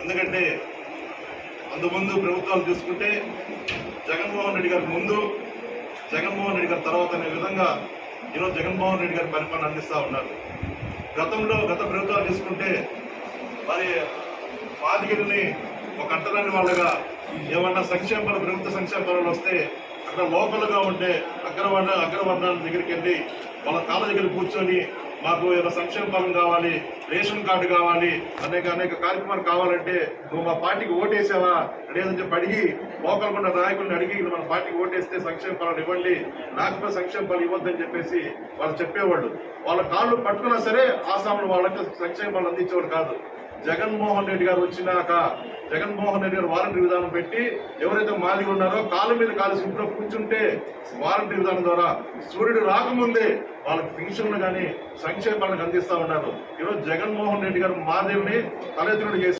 ఎందుకంటే అంతకుముందు ప్రభుత్వాలు చూసుకుంటే జగన్మోహన్ రెడ్డి గారికి ముందు, జగన్మోహన్ రెడ్డి గారి తర్వాత అనే విధంగా ఈరోజు జగన్మోహన్ రెడ్డి గారి పరిపాలన అందిస్తూ ఉన్నారు. గత ప్రభుత్వాలు తీసుకుంటే మరి బాధితుల్ని ఒక అంటరాని వాళ్ళగా ఏమన్నా ప్రభుత్వ సంక్షేమ పనులు వస్తే అక్కడ లోకల్గా ఉంటే అగ్రవర్ణాల దగ్గరికి వెళ్ళి వాళ్ళ కాళ్ళ దగ్గర కూర్చొని మాకు ఏదో సంక్షేమ పథకం కావాలి, రేషన్ కార్డు కావాలి, అనేక కార్యక్రమాలు కావాలంటే నువ్వు మా పార్టీకి ఓటేసావా లేదంటే అడిగి లోకల్ ఉన్న నాయకులను అడిగి మన పార్టీకి ఓటేస్తే సంక్షేమ ఫలాలు ఇవ్వండి, నాకు సంక్షేమ ఫలాలు ఇవ్వద్దని చెప్పేసి వాళ్ళు చెప్పేవాళ్ళు. వాళ్ళ కాళ్ళు పట్టుకున్నా సరే ఆసాములు వాళ్ళకి సంక్షేమ ఫలాలు అందించేవాడు కాదు. జగన్మోహన్ రెడ్డి గారు వచ్చినాక జగన్మోహన్ రెడ్డి గారు వాలంటీర్ విధానం పెట్టి ఎవరైతే మాదిగా ఉన్నారో కాళ్ళ మీద కాలేసి ఇంట్లో కూర్చుంటే వాలంటీర్ విధానం ద్వారా సూర్యుడు రాకముందే వాళ్ళకి పెన్షన్లు కానీ సంక్షేమాలను అందిస్తా ఉన్నారు. ఈరోజు జగన్మోహన్ రెడ్డి గారు మాదేవిని తలెత్తుడు చేసి